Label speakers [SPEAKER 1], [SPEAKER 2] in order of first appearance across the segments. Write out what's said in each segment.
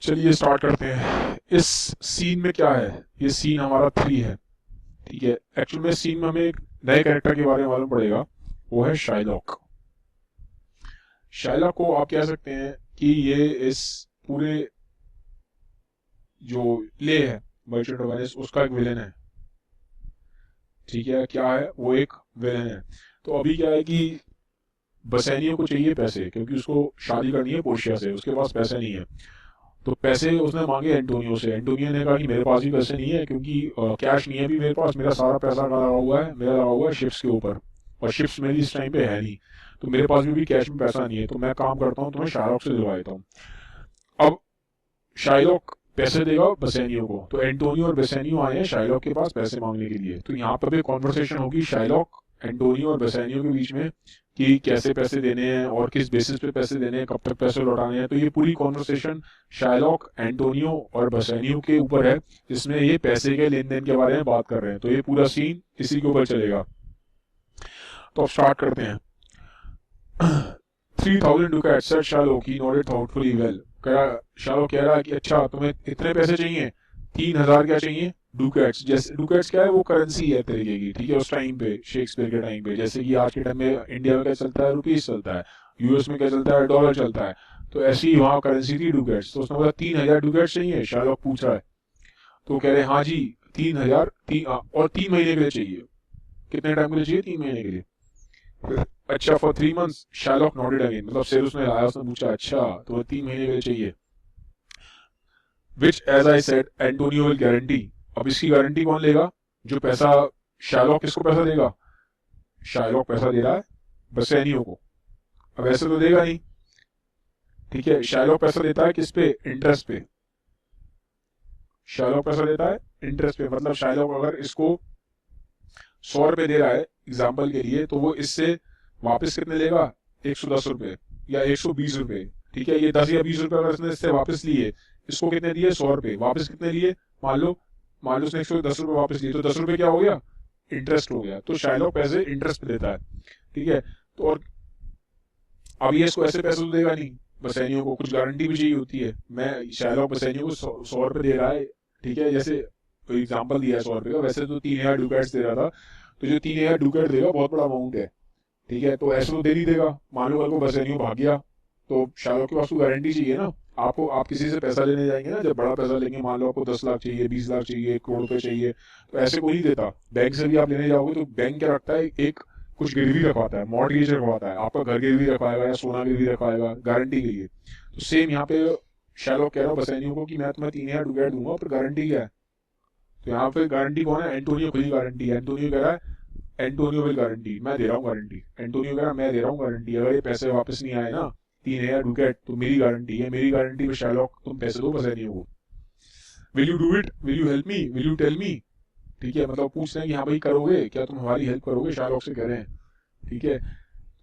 [SPEAKER 1] चलिए स्टार्ट करते हैं। इस सीन में क्या है, ये सीन हमारा 3 है। ठीक है, एक्चुअल में सीन में हमें एक नए कैरेक्टर के बारे में मालूम पड़ेगा, वो है शाइलॉक। शाइलॉक को आप कह सकते हैं कि ये इस पूरे जो ले है मर्चेंट ऑफ वेनिस उसका एक विलेन है। ठीक है, क्या है वो, एक विलेन है। तो अभी क्या है कि बसेनियो को चाहिए पैसे, क्योंकि उसको शादी करनी है पोर्शिया से, उसके पास पैसे नहीं है। तो पैसे उसने मांगे एंटोनियो से। एंटोनियो ने कहा कि मेरे पास भी पैसे नहीं है, क्योंकि कैश नहीं है भी मेरे पास, मेरा सारा पैसा लगा हुआ है, मेरा लगा हुआ है शिप्स के ऊपर, और शिप्स मेरी इस टाइम पे है नहीं। तो मेरे पास भी कैश में पैसा नहीं है, तो मैं काम करता हूँ, तुम्हें शाइलॉक से दिलवा देता हूँ। अब शाइलॉक पैसे देगा बसेनियो को, तो एंटोनियो और बसेनियो आए हैं शाइलॉक के पास पैसे मांगने के लिए। तो यहाँ पर भी कॉन्वर्सेशन होगी शाइलॉक, एंटोनियो और बसेनियो के बीच में, कि कैसे पैसे देने हैं और किस बेसिस पे पैसे देने हैं, कब तक पैसे लौटाने हैं। तो ये पूरी कॉन्वर्सेशन शाइलॉक, एंटोनियो और बसेनियो के ऊपर है, जिसमें ये पैसे के लेन देन के बारे में बात कर रहे हैं। तो ये पूरा सीन इसी के ऊपर चलेगा। तो अब स्टार्ट करते हैं। 3000 ducats said Shylock. He nodded thoughtfully. Well, शालो कह रहा है कि अच्छा तुम्हें इतने पैसे चाहिए, 3000 क्या चाहिए, डुकेट्स। जैसे डुकेट्स क्या है, वो करेंसी है तरीके की। ठीक है, उस टाइम पे शेक्सपियर के टाइम पे, जैसे कि आज के टाइम में इंडिया में क्या चलता है, रुपीस चलता है, यूएस में क्या चलता है, डॉलर चलता है। तो ऐसी ही वहाँ करेंसी थी डुकेट्स। तो उसने बोला 3000 डुकेट्स चाहिए, शार्लॉक पूछ रहा है। तो कह रहे हाँ जी 3000, और 3 महीने के लिए चाहिए। कितने टाइम के लिए चाहिए, 3 महीने के लिए। अच्छा, for 3 months। Sherlock noted again, मतलब सिर उसने हिलाया, उसने पूछा अच्छा तो 3 महीने के लिए चाहिए। Which as I said Antonio will guarantee. अब इसकी गारंटी कौन लेगा, जो पैसा शार्लॉक किसको पैसा देगा, शार्लॉक पैसा दे रहा है बसेनियो को। अब ऐसे तो देगा नहीं। ठीक है, शार्लॉक पैसा देता है किस पे, इंटरेस्ट पे। शार्लॉक पैसा देता है इंटरेस्ट पे, मतलब शार्लॉक अगर इसको 100 रुपए दे रहा है एग्जाम्पल के लिए, तो वो इससे वापस कितने लेगा, 110 रुपए या 120 रुपए। ठीक है, ये 10 या 20 रुपए अगर इसने इससे वापस लिए, इसको कितने दिए, 100 रुपए, वापस कितने लिए, मान लो उसने 110 रुपए वापस लिए, तो 10 रुपए क्या हो गया, इंटरेस्ट हो गया। तो शाइलॉक पैसे इंटरेस्ट पे देता है। ठीक है, तो और अब ये इसको ऐसे पैसे तो देगा नहीं, बसेनियो को कुछ गारंटी भी चाहिए होती है। मैं शाइलॉक बसेनियो को 100 रुपए दे रहा है। ठीक है, जैसे एग्जाम्पल दिया है 100 रुपए का, वैसे तो 3000 डुकेट्स दे रहा था। तो जो 3000 डुकेट देगा बहुत बड़ा अमाउंट है। ठीक है, तो ऐसे तो दे नहीं देगा। मान लो कल को बसेनियो भाग गया, तो शायद के पास तो गारंटी चाहिए ना। आपको, आप किसी से पैसा लेने जाएंगे ना, जब बड़ा पैसा लेंगे, मान लो आपको 10 लाख चाहिए, 20 लाख चाहिए, 1 करोड़ रुपए चाहिए, तो ऐसे कोई नहीं देता। बैंक से भी आप लेने जाओगे तो बैंक क्या रखता है, एक कुछ गिरवी रखवाता है, मॉर्टगेज रखवाता है, आपका घर गिरवी रखवाएगा या सोना गिरवी रखवाएगा गारंटी के लिए। तो सेम यहाँ पे शैलो कह रहा हूँ बसेनियो को कि मैं तुम्हें 3000 डुकेट दूंगा, पर गारंटी क्या है। तो यहाँ पे गारंटी कौन है, एंटोनियो खुद ही गारंटी है। एंटोनियो कह रहा है एंटोनियो विल गारंटी, मैं दे रहा हूँ गारंटी। एंटोनियो कह रहा है मैं दे रहा हूँ गारंटी, अगर ये पैसे वापस नहीं आए ना, 3000 डुकेट, तो मेरी गारंटी है, मेरी गारंटी पे शार्लॉक तुम पैसे दो बसेनियो को। Will you do it, will you help me, will you tell me. ठीक है, मतलब पूछ रहे हैं कि हाँ भाई करोगे क्या, तुम हमारी हेल्प करोगे, शार्लॉक से कह रहे हैं। ठीक है,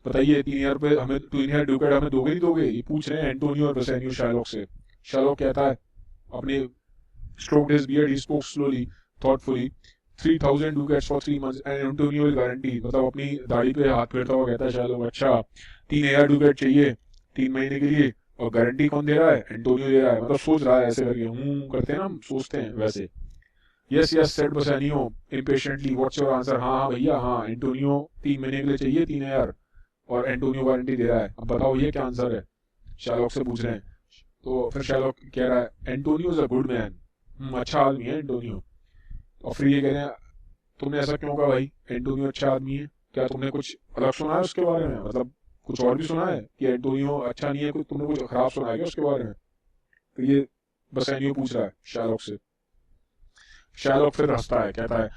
[SPEAKER 1] बताइए 3000 रुपए हमें, 3000 डुकेट हमें दोगे नहीं दोगे, ये पूछ रहे हैं एंटोनियो और बसेनियो शार्लॉक से। शार्लॉक कहता है, अपने stroked his beard, he spoke slowly, thoughtfully. 3000 ducats for 3 months and Antonio will guarantee। मतलब अपनी दाढ़ी पे हाथ फेरता हुआ कहता है शायद, अच्छा 3000 डुकेट चाहिए 3 महीने के लिए, और गारंटी कौन दे रहा है, एंटोनियो दे रहा है। मतलब सोच रहा है ऐसे करके, करते हैं ना हम, सोचते हैं वैसे। Yes yes said Bassanio impatiently, what's your answer. हाँ हाँ भैया हाँ, एंटोनियो 3 महीने के लिए चाहिए 3000, और एंटोनियो गारंटी दे रहा है। अब बताओ ये क्या आंसर है, शार्लॉक से पूछ रहे हैं। तो फिर शार्लॉक कह रहा है Antonio is a good man, अच्छा आदमी है एंटोनियो। और फिर ये कह रहे हैं तुमने ऐसा क्यों कहा भाई, एंटोनियो अच्छा आदमी है, क्या तुमने कुछ अलग सुना है उसके बारे में, मतलब कुछ और भी सुना है कि एंटोनियो अच्छा नहीं है, कुछ तुमने कुछ खराब सुना है क्या उसके बारे में। तो ये बसेनियो पूछ रहा है शार्लॉक से। शार्लॉक फिर हंसता है, कहता है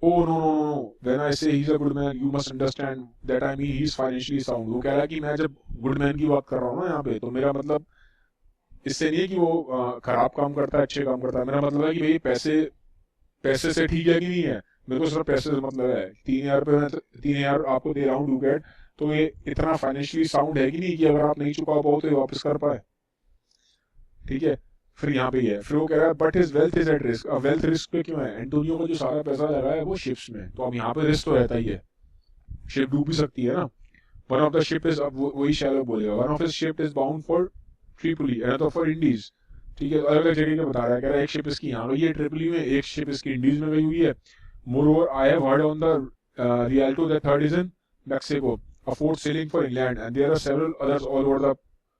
[SPEAKER 1] oh no no no, when I say he is a good man you must understand that I mean he is financially sound. वो कह रहा है कि मैं जब गुड मैन की बात कर रहा हूँ ना यहाँ पे, तो मेरा मतलब इससे नहीं है कि वो खराब काम करता है अच्छे काम करता है, मेरा मतलब है कि भाई पैसे, पैसे से ठीक है कि नहीं है, मेरे को सिर्फ पैसे से मतलब है। 3000 रुपये मैं 3000 आपको दे रहा हूँ डुकेट, तो ये इतना फाइनेंशियली साउंड है कि नहीं, कि अगर आप नहीं चुका पाओ तो ये वापस कर पाए। ठीक है, फिर यहाँ पे ही है, फिर वो कह रहा है but his wealth is at risk. अब वेल्थ रिस्क पे क्यों है, एंटोनियो को जो सारा पैसा लगा है वो शिप्स में, तो अब यहाँ पे रिस्क तो रहता ही है, शिप डूब भी सकती है ना। One of the ship is, अब वही शैलो बोलेगा, one of his ship is bound for Tripoli, another for Indies. ठीक है, अलग अलग जगह के बता रहा है, कह रहा है एक शिप इसकी यहाँ गई है ट्रिपली में, एक शिप इसकी इंडीज में गई हुई है। More I have heard on the Rialto that third is in Mexico, a fourth sailing for England and there are several others all over the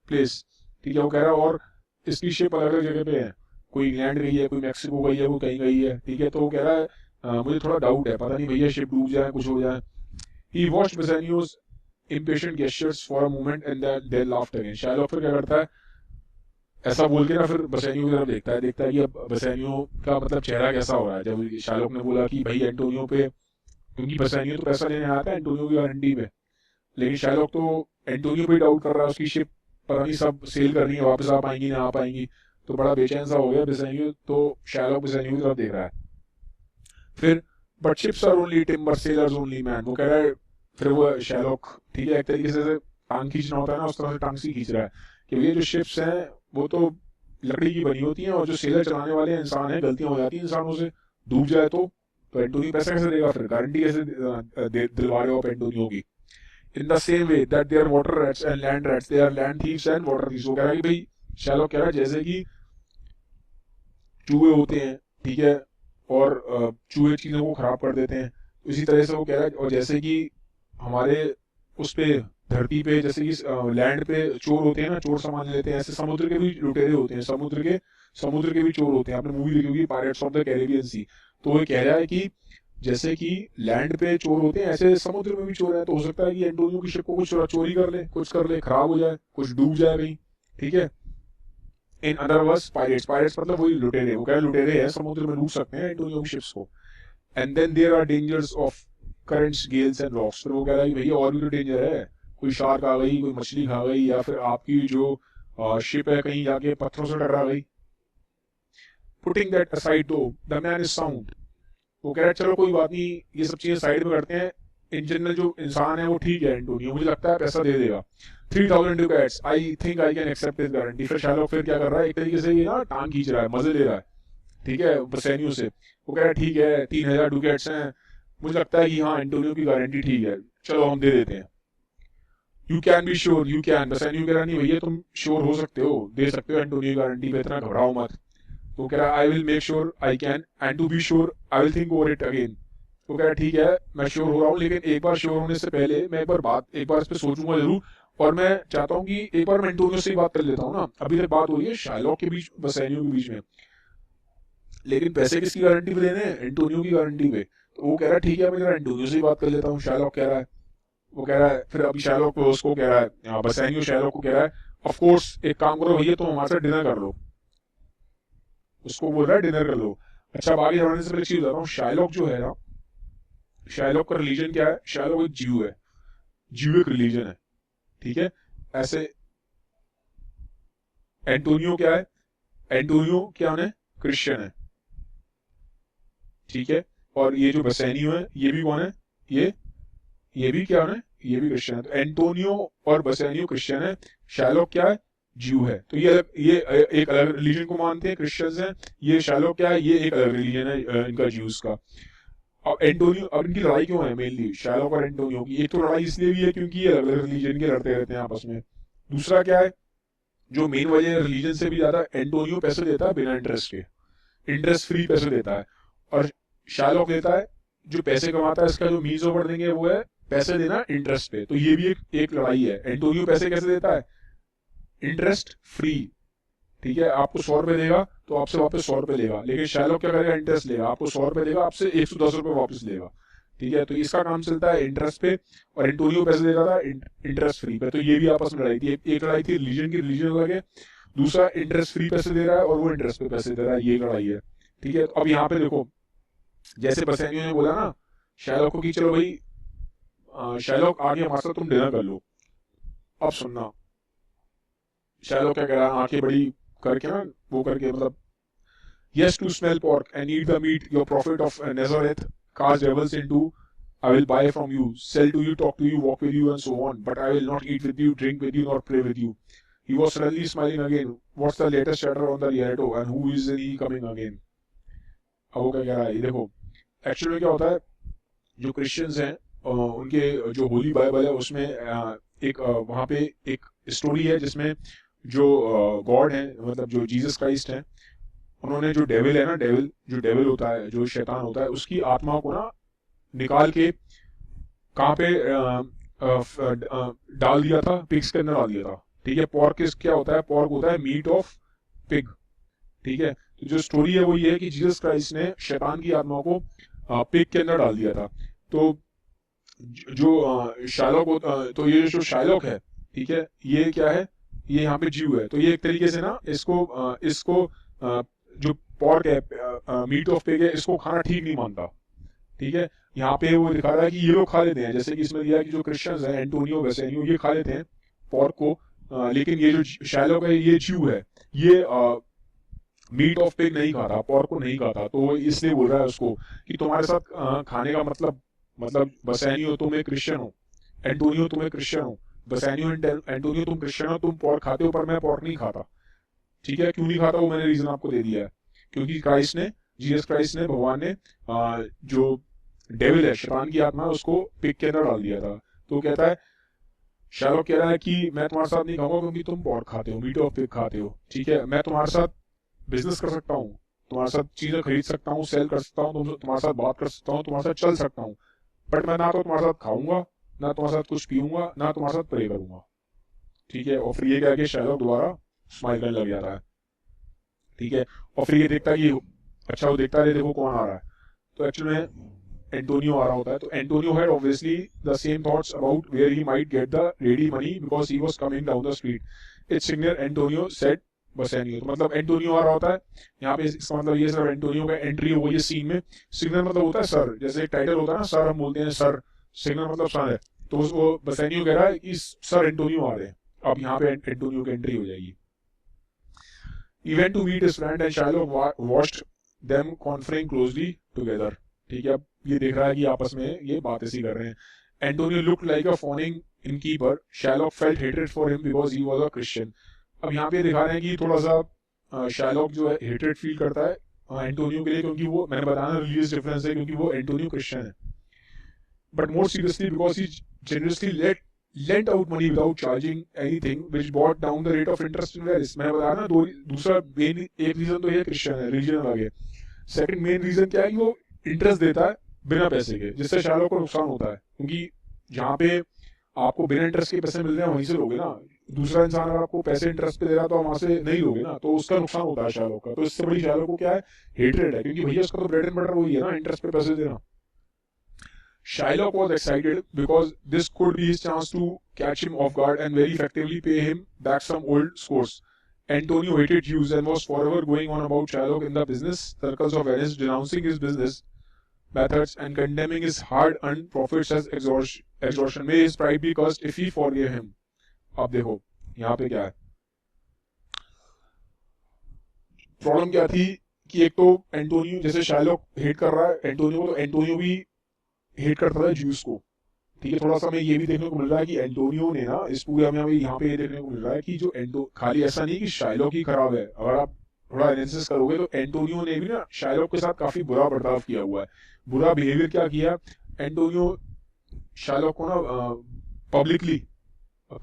[SPEAKER 1] place. ठीक है, वो कह रहा है और इसकी शिप अलग अलग जगह पे है, कोई इंग्लैंड गई है, कोई मैक्सिको गई है, कोई कहीं गई है। ठीक है, तो वो कह रहा है मुझे थोड़ा डाउट है, पता नहीं भैया शिप डूब जाए, कुछ हो जाए। He watched Bassanio's impatient gestures for a moment and then laughed again। Shylock फिर क्या करता है, ऐसा बोल के ना फिर बसेनियो की तरफ देखता है कि अब बसेनियो का मतलब चेहरा कैसा हो रहा है। जब शाहरुख ने बोला कि भाई एंटोनियो पे, क्योंकि बसेनियो तो पैसा लेने आता है एंटोनियो की गारंटी पे, लेकिन शाहरुख तो एंटोनियो पे डाउट कर रहा है, उसकी शिप पता नहीं सब सेल कर रही है, वापस आ पाएंगी ना आ पाएंगी, तो बड़ा बेचैन सा हो गया बसेनियो। तो शाहरुख बसेनियो की तरफ देख रहा है। फिर but ships are only timber sailors only man, वो कह रहा है, फिर वो शाहरुख ठीक है एक तरीके से टांग खींचना होता है ना, उस तरह से टांग सी खींच रहा है कि ये जो शिप्स हैं वो तो लकड़ी की बनी होती हैं, और जो सेलर चलाने वाले इंसान हैं, गलतियां हो जाती हैं इंसानों से, डूब जाए तो एंटोनियो पैसा कैसे देगा, फिर गारंटी कैसे दिलवा रहे हो आप एंटोनियो की। In the same way that they are water rats and land rats, they are land thieves and water thieves. वो कह रहा है कि भाई शाहरुख कह रहा है जैसे कि चूहे होते हैं, ठीक है, और चूहे चीजों को खराब कर देते हैं, इसी तरह से वो कह रहा है, और जैसे कि हमारे उस पे धरती पे जैसे कि लैंड पे चोर होते हैं ना, चोर सामान लेते हैं, ऐसे समुद्र के भी लुटेरे होते हैं, समुद्र के भी चोर होते हैं। आपने मूवी देखी होगी पायरेट्स ऑफ द कैरिबियन सी, तो वो कह रहा है कि जैसे कि लैंड पे चोर होते हैं ऐसे समुद्र में भी चोर है, तो हो सकता है कि एंटोनियो की शिप को कुछ चोरी कर ले, कुछ कर ले, खराब हो जाए, कुछ डूब जाए कहीं। ठीक है, in other words pirates, pirates मतलब वही लुटेरे, वो कह रहे लुटेरे हैं, समुद्र में लूट सकते हैं एंटोनियो की शिप्स को। And then there are dangers of currents gales and rocks. फिर वो कह रहा है कि भैया और भी तो डेंजर है, कोई शार्क आ गई, कोई मछली खा गई, या फिर आपकी जो शिप है कहीं जाके पत्थरों से टकरा गई। पुटिंग दैट असाइड दो द मैन इज साउंड। वो कह रहा है चलो कोई बात नहीं, ये सब चीजें साइड में करते हैं, इन जनरल जो इंसान है वो ठीक है एंटोनियो, मुझे लगता है पैसा दे देगा 3000 ducats, I think I can accept this guarantee. फिर शाहरुख फिर क्या कर रहा है, एक तरीके से ये ना टांग खींच रहा है, मजे ले रहा है, ठीक है, बसेनियो से। वो कह रहा है ठीक है 3000 डुकेट्स हैं, मुझे लगता है कि हाँ एंटोनियो की गारंटी ठीक है, चलो हम दे देते हैं। You can be sure, you can, Bassanio कह रहा नहीं भैया तुम श्योर हो सकते हो, दे सकते हो एंटोनियो की गारंटी पे, इतना घबराओ मत। तो कह रहा है I will make sure I can and to be sure I will think over it again. वो कह रहा है ठीक है मैं श्योर हो रहा हूँ, लेकिन एक बार श्योर होने से पहले मैं एक बार इस पर सोचूंगा जरूर, और मैं चाहता हूँ कि एक बार मैं एंटोनियो से ही बात कर लेता हूँ ना। अभी तक बात हो रही है शार्लॉक के बीच, बसेनियो के बीच में, लेकिन पैसे किसकी गारंटी पे देने हैं, एंटोनियो की गारंटी पे। तो वो कह रहा है ठीक है मैं जरा एंटोनियो से ही बात कर लेता हूँ, शार्लॉक कह रहा है। वो कह रहा है फिर अभी शार्लॉक को उसको कह रहा है, बसेनियो शार्लॉक को कह रहा है ऑफ कोर्स एक काम करो भैया तुम हमारे साथ डिनर कर लो, उसको बोल रहा है डिनर कर लो। अच्छा अब आगे बढ़ने से पहले चीज बताता हूँ, शार्लॉक जो है ना, शार्लॉक का रिलीजन क्या है, शार्लॉक एक ज्यू है, ज्यू एक रिलीजन है, ठीक है। ऐसे एंटोनियो क्या है, एंटोनियो क्या है, क्रिश्चियन है, ठीक है। और ये जो बसेनियो है ये भी कौन है, ये ये भी क्या है, ये भी क्रिश्चियन है। तो एंटोनियो और बसेनियो क्रिश्चियन है, शार्लॉक क्या है, ज्यू है। तो ये एक अलग रिलीजन को मानते हैं, क्रिश्चियंस हैं। ये शार्लॉक क्या है, ये एक अलग रिलीजन है इनका, ज्यूज का। अब एंटोनियो, अब इनकी लड़ाई क्यों है मेनली शार्लॉक और एंटोनियो की, एक तो लड़ाई इसलिए भी है क्योंकि ये अलग अलग रिलीजन के लड़ते रहते हैं आपस में। दूसरा क्या है, जो मेन वजह है, रिलीजन से भी ज्यादा एंटोनियो पैसे देता है बिना इंटरेस्ट के, इंटरेस्ट फ्री पैसे देता है, और शार्लॉक देता है जो पैसे कमाता है, इसका जो मीन्स ऑफ अर्निंग है वो है पैसे देना इंटरेस्ट पे। तो ये भी एक लड़ाई है। एंटोनियो पैसे कैसे देता है, इंटरेस्ट फ्री, ठीक है, आपको 100 रुपए देगा तो आपसे वापस 100 रुपए लेगा, लेकिन शार्लॉक क्या करेगा, इंटरेस्ट लेगा, आपको 100 रुपए देगा, आपसे 110 रुपए वापस लेगा, ठीक है। तो इसका काम चलता है इंटरेस्ट पे, और एंटोनियो पैसे देता था इंटरेस्ट फ्री पे। तो ये भी आपस में लड़ाई थी, एक लड़ाई थी रिलीजन की, रिलीजन अलग है, दूसरा इंटरेस्ट फ्री पैसे दे रहा है और वो इंटरेस्ट पे पैसे दे रहा है, ये लड़ाई है, ठीक है। तो अब यहाँ पे देखो, जैसे बसेनियो ने बोला ना शार्लॉक को कि चलो भाई शार्लॉक आगे हमारे साथ तुम डिनर कर लो। अब सुनना शार्लॉक क्या कह रहा है, आंखें बड़ी करके ना, वो करके मतलब, yes to smell pork and eat the meat your prophet of Nazareth cast devils into, I will buy from you, sell to you, talk to you, walk with you and so on, but I will not eat with you, drink with you, nor pray with you. He was suddenly smiling again. What's the latest chatter on the Rialto and who is he coming again? अब वो क्या कह रहा है, ये देखो actually में क्या होता है, जो क्रिश्चियंस हैं उनके जो होली बाइबल है उसमें एक वहाँ पे एक स्टोरी है जिसमें जो गॉड है, मतलब जो जीसस क्राइस्ट है, उन्होंने जो डेविल है ना, डेविल होता है, जो शैतान होता है, उसकी आत्मा को ना निकाल के कहाँ पे डाल दिया था, पिग्स के अंदर डाल दिया था। ठीक है, पॉर्क क्या होता है? पॉर्क होता है मीट ऑफ पिग। ठीक है, तो जो स्टोरी है वो ये है कि जीसस क्राइस्ट ने शैतान की आत्मा को पिग के अंदर डाल दिया था। तो जो शायलॉक तो ये जो शायलॉक है, ठीक है, ये क्या है? ये यहाँ पे जीव है। तो ये एक तरीके से ना इसको जो पॉर्क है, मीट ऑफ पिग है, इसको खाना ठीक नहीं मानता। ठीक है, यहाँ पे वो दिखा रहा है कि ये लोग खा लेते हैं, जैसे कि इसमें दिया है कि जो क्रिश्चियंस हैं, एंटोनियो बेसेनियो, ये खा लेते हैं पॉर्क को, लेकिन ये जो शायलॉक है, ये जीव है, ये मीट ऑफ पिग नहीं खाता, पॉर्क को नहीं खाता। तो वो इसलिए बोल रहा है उसको कि तुम्हारे साथ खाने का मतलब बसैनियो तुम एक क्रिश्चियन हो, एंटोनियो तुम एक क्रिश्चियन हो, बसैनियो एंटोनियो तुम क्रिश्चियन हो, तुम पॉर्क खाते हो, पर मैं पॉर्क नहीं खाता। ठीक है, क्यों नहीं खाता वो मैंने रीजन आपको दे दिया है। क्योंकि जीसस क्राइस्ट ने, भगवान ने जो डेविल है, शैतान की आत्मा, उसको पिग के अंदर डाल दिया था। तो कहता है, शायलॉक कह रहा है कि मैं तुम्हारे साथ नहीं खाऊंगा क्योंकि तुम पॉर्क खाते हो, मीट ऑफ पिग खाते हो। ठीक है, मैं तुम्हारे साथ बिजनेस कर सकता हूँ, तुम्हारे साथ चीजें खरीद सकता हूँ, सेल कर सकता हूँ, तुम्हारे साथ बात कर सकता हूँ, तुम्हारे साथ चल सकता हूँ, बट मैं ना तो तुम्हारे साथ खाऊंगा, ना तुम्हारे साथ कुछ पीऊंगा, ना तुम्हारे साथ प्रे करूंगा। ठीक है, और फिर ये कह के शायलॉक दोबारा स्माइल करने लग जाता है। ठीक है, और फिर ये देखता है कि अच्छा, वो देखता है देखो कौन आ रहा है, तो एक्चुअली में एंटोनियो आ रहा होता है। तो Antonio had obviously the same thoughts about where he might get the ready money because he was coming down the street. It's signal Antonio said Bassanio. तो मतलब एंटोनियो आ रहा होता है यहाँ पे, इसका मतलब ये सर एंटोनियो का एंट्री हो गई है सीन में। सिग्नल मतलब होता है सर, जैसे एक टाइटल होता है ना, सर हम बोलते हैं सर, सिग्नल मतलब सर है। तो वो बसेनियो कह रहा है कि सर एंटोनियो आ रहे हैं, अब यहाँ पे एंटोनियो की एंट्री हो जाएगी। He went to meet his friend and Shylock watched them conferring closely together. ठीक है, अब ये देख रहा है कि आपस में ये बातें सी कर रहे हैं। Antonio looked like a fawning innkeeper. Shylock felt hatred for him because he was a Christian. अब यहाँ पे दिखा रहे हैं कि थोड़ा सा शायलॉक जो है हेट्रेड फील करता है एंटोनियो के लिए, क्योंकि वो, मैंने बताया रिलीजियस डिफरेंस है, क्योंकि वो एंटोनियो क्रिश्चियन है। But more seriously because he generously lent out money without charging anything, which brought down the rate of interest in Venice. मैंने बताया ना, दूसरा मेन एक रीजन तो ये क्रिश्चियन है, रिलीजन अलग है। सेकंड मेन रीजन क्या है कि वो इंटरेस्ट देता है बिना पैसे के, जिससे शायलोक को नुकसान होता है, क्योंकि जहाँ पे आपको बिना इंटरेस्ट के पैसे मिल रहे हैं वहीं से लोगे ना। दूसरा इंसान अगर आपको पैसे इंटरेस्ट पे दे रहा है तो वहां से नहीं लोगे ना, तो उसका नुकसान होता है शायलोक का। तो इससे बड़ी शायलोक को क्या है, हेट्रेड है, क्योंकि भैया उसका तो ब्रेड एंड बटर वही है ना, इंटरेस्ट पे पैसे देना। Shylock was excited because this could be his chance to catch him off guard and very effectively pay him back some old scores. Antonio hated Jews and was forever going on about Shylock in the business circles of Venice, denouncing his business methods and condemning his hard-earned profits as extortion. May his pride be cursed if he forgave him. अब देखो यहाँ पे क्या है, problem क्या थी कि एक तो एंटोनियो, जैसे शायलॉक हेट कर रहा है एंटोनियो को, तो एंटोनियो भी हेट करता था ज्यूस को। ठीक है, थोड़ा सा हमें ये भी देखने को मिल रहा है कि एंटोनियो ने ना इस पूरे हमें यहाँ पे ये देखने को मिल रहा है कि जो खाली ऐसा नहीं कि शायलॉक ही खराब है, अगर आप थोड़ा एनालिसिस करोगे तो एंटोनियो ने भी ना शायलॉक के साथ काफी बुरा बर्ताव किया हुआ है। बुरा बिहेवियर क्या किया एंटोनियो, शायलॉक को ना पब्लिकली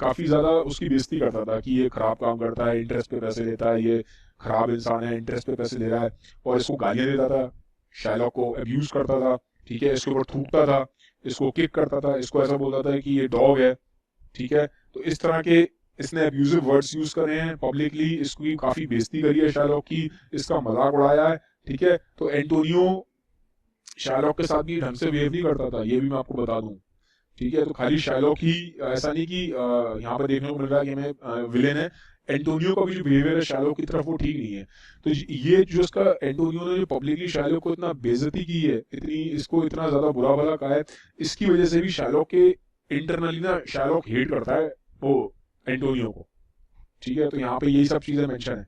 [SPEAKER 1] काफी ज्यादा उसकी बेइज्जती करता था कि ये खराब काम करता है, इंटरेस्ट पे पैसे लेता है, ये खराब इंसान है, इंटरेस्ट पे पैसे ले रहा है, और इसको गालियां देता था, शायलॉक को अब्यूज करता था। ठीक है, इसके ऊपर थूकता था, इसको किक करता था, इसको ऐसा बोलता था कि ये डॉग है। ठीक है, तो इस तरह के इसने अब्यूजिव वर्ड्स यूज करे हैं पब्लिकली, इसकी काफी बेइज्जती करी है शायलॉक की, इसका मजाक उड़ाया है। ठीक है, तो एंटोनियो शायलॉक के साथ भी ढंग से बिहेव नहीं करता था, ये भी मैं आपको बता दूं। ठीक है, तो खाली शायलॉक ही ऐसा नहीं कि यहाँ पर देखने को मिल रहा है कि मैं विलेन है, एंटोनियो का भी जो बिहेवियर है शायलॉक की तरफ वो ठीक नहीं है। तो ये जो इसका एंटोनियो ने जो पब्लिकली शायलॉक को इतना बेइज्जती की है, इतनी इसको इतना ज्यादा बुरा भला कहा है, इसकी वजह से भी शायलॉक के इंटरनली ना शायलॉक हेट करता है वो एंटोनियो को। ठीक है, तो यहाँ पे यही सब चीजें मेंशन है।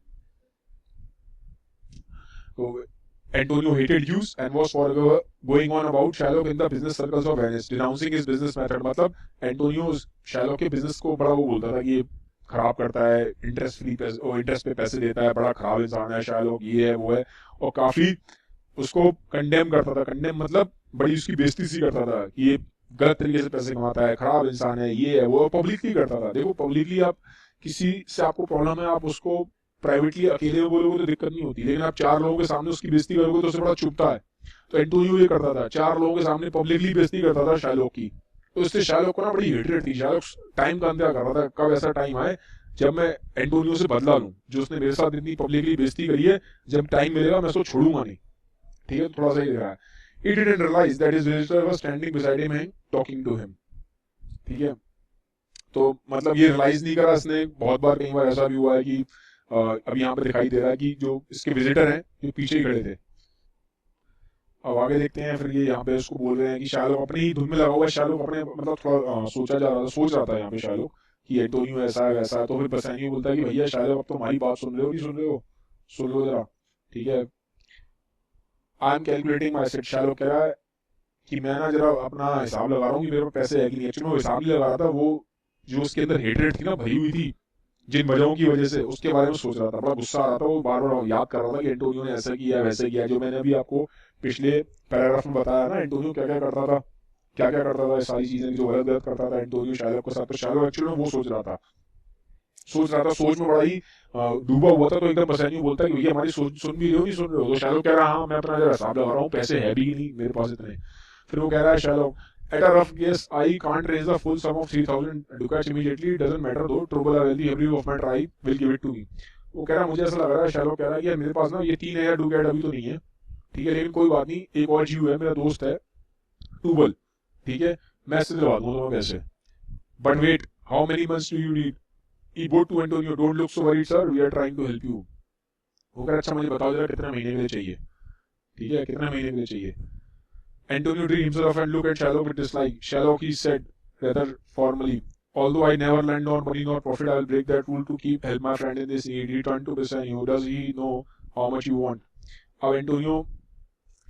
[SPEAKER 1] तो Antonio hated Jews and was forever going on about Shylock in the business circles of Venice, denouncing his business method. मतलब एंटोनियो Shylock के बिजनेस को बड़ा वो बोलता था कि ये खराब करता है, इंटरेस्ट फ्री पैसे और इंटरेस्ट पे पैसे देता है, बड़ा खराब इंसान है Shylock, ये है वो है, और काफी उसको कंडेम करता था। कंडेम मतलब बड़ी उसकी बेइज्जती सी करता था कि ये गलत तरीके से पैसे कमाता है, खराब इंसान है, ये है वो, पब्लिकली करता था। देखो पब्लिकली आप किसी से आपको प्रॉब्लम है, आप उसको प्राइवेटली अकेले में बोलोगे तो दिक्कत नहीं होती, लेकिन आप 4 लोगों के सामने उसकी बेइज्जती करोगे तो उसे बड़ा चुभता है। तो एंटोनियो ये करता था, 4 लोगों के सामने पब्लिकली बेइज्जती करता था शार्लोक की। तो इससे शार्लोक को ना बड़ी हेट्रेड थी। शार्लोक टाइम का इंतजार कर रहा था, कब ऐसा टाइम आए जब मैं एंटोनियो से बदला लूं, जो उसने मेरे साथ इतनी पब्लिकली बेइज्जती करी है, जब टाइम मिलेगा मैं उसको छोड़ूंगा नहीं। ठीक है, थोड़ा सा ही दिख रहा है। He didn't realize that his visitor was standing beside him and talking to him. ठीक है, तो मतलब ये रियलाइज नहीं करा इसने। बहुत बार, कई बार ऐसा भी हुआ है कि अभी यहाँ पे दिखाई दे रहा है कि जो इसके विजिटर हैं जो पीछे ही खड़े थे। अब आगे देखते हैं, फिर ये यहाँ पे उसको बोल रहे हैं कि शार्लोक अपनी ही धुन में लगा हुआ है। शार्लोक अपने मतलब थोड़ा सोच रहा था यहाँ पे शार्लोक कि एंटोनियो ऐसा है वैसा है। तो फिर बसानियो बोलता है कि भैया शार्लोक, अब तो हमारी बात सुन रहे हो, नहीं सुन रहे हो, सुन लो जरा। ठीक है, I am calculating my set. Sherlock कह रहा है कि मैं ना जरा अपना हिसाब लगा रहा हूँ कि मेरे पास पैसे है कि नहीं। एक्चुअली वो हिसाब नहीं लगा रहा था, वो जो उसके अंदर हेट्रेड थी ना भरी हुई थी जिन वजहों की वजह से, उसके बारे में सोच रहा था। बड़ा गुस्सा आ रहा था, वो बार बार याद कर रहा था कि एंटोनियो ने ऐसा किया वैसे किया। जो मैंने अभी आपको पिछले पैराग्राफ में बताया ना, एंटोनियो क्या क्या करता था, क्या क्या करता था, सारी चीजें जो गलत गलत करता था एंटोनियो शार्लोक के साथ। तो शार्लोक एक्चुअली में वो सोच रहा था, सोच में बड़ा ही डूबा हुआ था। तो एकदम बसानियो बोलता है कि भैया हमारी सोच सुन भी रहे हो, नहीं सुन रहे हो। तो शार्लोक कह रहा है हाँ मैं अपना जरा हिसाब लगा रहा हूँ, पैसे है भी नहीं मेरे पास इतने। फिर वो कह रहा है Sherlock, at a rough guess I can't raise the full sum of 3000 ducats immediately, it doesn't matter though, trouble or wealthy every of my tribe will give it to me। वो कह रहा है मुझे ऐसा लग रहा है, शार्लोक कह रहा है कि यार मेरे पास ना ये 3000 डुकैट अभी तो नहीं है, ठीक है, लेकिन कोई बात नहीं, एक और जीव है, मेरा दोस्त है टूबल, ठीक है, मैं इससे दिलवा दूंगा तुम्हें पैसे। But wait, how many months do you need? He bowed to Antonio, don't look so worried sir, we are trying to help you। वो कह रहा अच्छा मुझे बताओ जरा कितने महीने के लिए चाहिए, ठीक है, कितने महीने के लिए चाहिए। Antonio drew himself and looked at Sherlock with dislike. Sherlock, he said rather formally, although I never lend nor money nor profit, I will break that rule to keep help my friend in this need। He turned to Bassanio, does he know how much you want? अब Antonio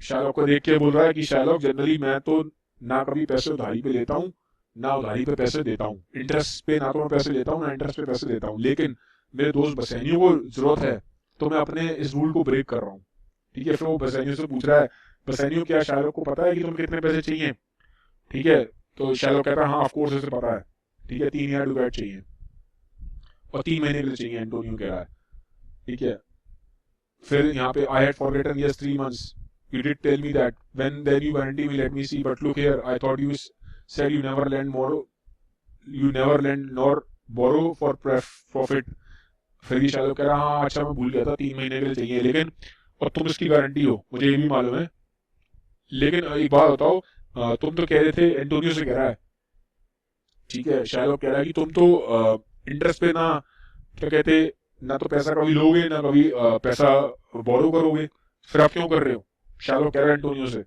[SPEAKER 1] Sherlock को देख के बोल रहा है कि Sherlock generally मैं तो ना कभी पैसे उधारी पे लेता हूँ ना उधारी पे पैसे देता हूँ, इंटरेस्ट पे ना तो मैं पैसे लेता हूँ ना इंटरेस्ट पे पैसे देता हूँ, लेकिन मेरे दोस्त बसैनियो को जरूरत है तो मैं अपने इस रूल को ब्रेक कर रहा हूँ। ठीक है, फिर वो बसैनियो से पूछ रहा है, बसैनियो क्या शार्लोक को पता है कि तुम्हें कितने पैसे चाहिए? ठीक है, तो शार्लोक कहता है हाँ ऑफ कोर्स इसे पता है। ठीक है, 3000 डुकैट चाहिए और 3 महीने के लिए चाहिए, एंटोनियो कह रहा है। ठीक है, फिर यहाँ पे I had forgotten, yes 3 months, you did tell me that, when then you guarantee me, let me see, but look here, I thought you said you never lend more, you never lend nor borrow for profit। फिर ये शायद कह रहा हाँ अच्छा मैं भूल गया था, 3 महीने के लिए चाहिए, लेकिन और तुम इसकी गारंटी हो, मुझे ये भी मालूम है, लेकिन एक बात बताओ, तुम तो कह रहे थे, एंटोनियो से कह रहा है, ठीक है, शायद कह रहा है कि तुम तो इंटरेस्ट पे ना, क्या कहते, ना तो पैसा कभी लोगे ना कभी पैसा बोरो करोगे, फिर आप क्यों कर रहे हो? शायद कह रहा है एंटोनियो से।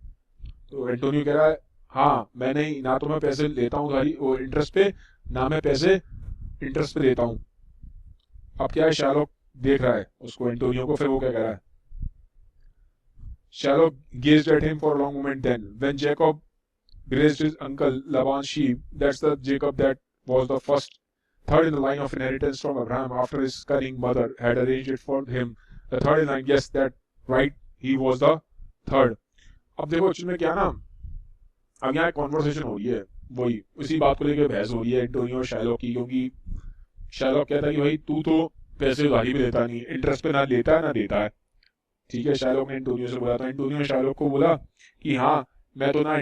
[SPEAKER 1] तो एंटोनियो कह रहा है हाँ मैं नहीं, ना तो मैं पैसे लेता हूँ उधारी वो इंटरेस्ट पे, ना मैं पैसे इंटरेस्ट पे देता हूँ। अब क्या है, शार्लोक देख रहा है उसको, एंटोनियो को, फिर वो क्या कह रहा है, Sherlock gazed at him for a long moment. Then, when Jacob grazed his uncle Laban's sheep, that's the Jacob that was the third in the line of inheritance from Abraham after his cunning mother had arranged it for him. The third in line, yes, that right, he was the third। अब देखो actually में क्या ना, अब यहाँ conversation हो रही है, वही उसी बात को लेकर बहस हो रही है एंटोनियो और शार्लोक की, क्योंकि शार्लोक कहता है कि भाई तू तो पैसे उधारी पे देता नहीं, इंटरेस्ट पे ना लेता है ना देता है। ठीक है, शार्लोक ने एंटोनियो से बोला था, एंटोनियो ने शार्लोक को बोला कि हाँ मैं तो ना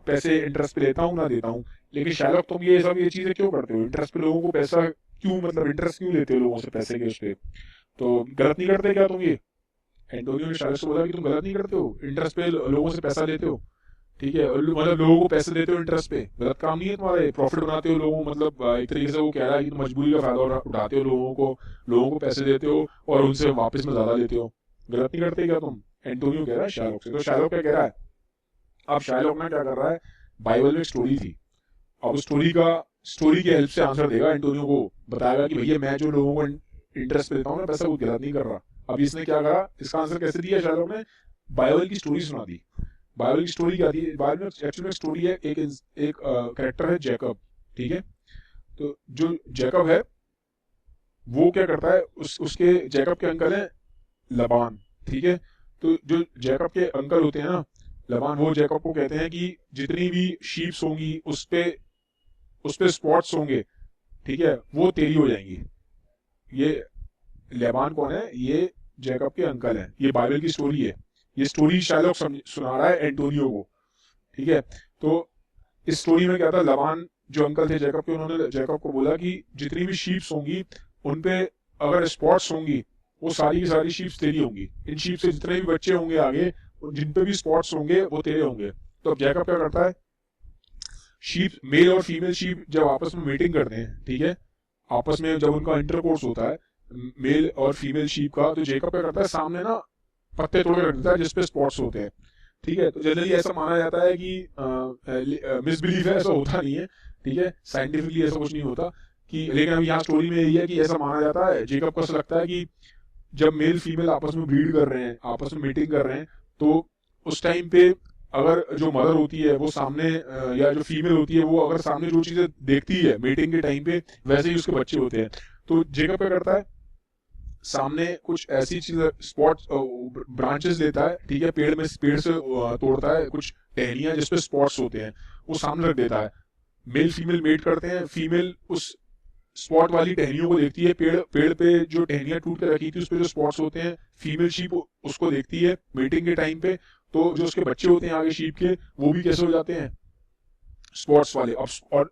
[SPEAKER 1] पैसे इंटरेस्ट पे लेता हूँ ना देता हूँ, लेकिन शार्लोक तुम ये चीजें क्यों करते हो? इंटरेस्ट पे लोगों को पैसा क्यों, मतलब इंटरेस्ट क्यों लेते हो लोगों से पैसे के उस पे? तो गलत नहीं करते क्या तुम ये? एंटोनियो ने शार्लोक से बोला कि तुम गलत नहीं करते हो, इंटरेस्ट पे लोगों से पैसा लेते हो, ठीक है, मतलब लोगों को पैसे देते हो इंटरेस्ट पे, गलत काम नहीं है तुम्हारा, प्रॉफिट बनाते हो लोगों, मतलब एक तरीके से वो कह रहा है कि तुम मजबूरी का फायदा उठाते हो, लोगों को पैसे देते हो और उनसे वापस में ज्यादा लेते हो, गलत नहीं करते क्या तुम? एंटोनियो कह रहा है शार्लोक से। तो शार्लोक क्या कह रहा है, अब शार्लोक ना क्या कर रहा है, बाइबल में एक स्टोरी थी, अब उस स्टोरी की हेल्प से आंसर देगा, एंटोनियो को बताएगा कि भैया मैं जो लोगों को इंटरेस्ट पे देता हूँ ना पैसा, वो गलत नहीं कर रहा। अब इसने क्या करा, इसका आंसर कैसे दिया शार्लोक ने, बाइबल की स्टोरी सुना दी। बाइबल की स्टोरी क्या थी, बाइबल में एक्चुअली में स्टोरी है, एक कैरेक्टर है जैकब, ठीक है, तो जो जैकब है वो क्या करता है, उसके जैकब के अंकल हैं लबान, ठीक है, तो जो जैकब के अंकल होते हैं ना लबान, वो जैकब को कहते हैं कि जितनी भी शीप्स होंगी उस पे स्पॉट्स होंगे, ठीक है, वो तेरी हो जाएंगी। ये लेबान कौन है? ये जैकब के अंकल हैं, ये बाइबल की स्टोरी है। ये स्टोरी शायलोक सुना रहा है एंटोनियो को, ठीक है। तो इस स्टोरी में क्या था, लबान जो अंकल थे जैकब के, उन्होंने जैकब को बोला कि जितनी भी शीप्स होंगी उन पे अगर स्पॉट्स होंगी, वो सारी की सारी शीप्स तेरी होंगी। इन शीप से जितने भी बच्चे होंगे आगे, जिन पे भी स्पॉट्स होंगे वो तेरे होंगे। तो अब जैकब क्या करता है, शीप, मेल और फीमेल शीप जब आपस में मीटिंग करते हैं, ठीक है, आपस में जब उनका इंटरकोर्स होता है मेल और फीमेल शीप का, तो जेकब क्या करता है, सामने ना पत्ते तोड़ के रख देता है जिसपे स्पॉट्स होते हैं, ठीक है। तो जनरली ऐसा माना जाता है कि मिसबिलीफ है, ऐसा होता नहीं है, ठीक है, साइंटिफिकली ऐसा कुछ नहीं होता कि, लेकिन अब यहाँ स्टोरी में यही है कि ऐसा माना जाता है। जेकब को ऐसा लगता है कि जब मेल फीमेल आपस में ब्रीड कर रहे हैं, आपस में मीटिंग कर रहे हैं, तो उस टाइम पे अगर जो मदर होती है वो सामने या जो फीमेल होती है वो अगर सामने जो चीजें देखती है मीटिंग के टाइम पे, वैसे ही उसके बच्चे होते हैं। तो जेकब क्या करता है, सामने कुछ ऐसी चीज स्पॉट ब्रांचेस लेता है, ठीक है, पेड़ से तोड़ता है कुछ टहनियां जिसपे स्पॉट्स होते हैं, वो सामने रख देता है। मेल फीमेल मेट करते हैं, फीमेल उस स्पॉट वाली टहनियों को देखती है, पेड़ पे जो टहनियां टूट के रखी थी उस पे जो स्पॉट्स होते हैं, फीमेल शीप उसको देखती है मीटिंग के टाइम पे। तो जो उसके बच्चे होते हैं आगे शीप के, वो भी कैसे हो जाते हैं, स्पॉट्स वाले। और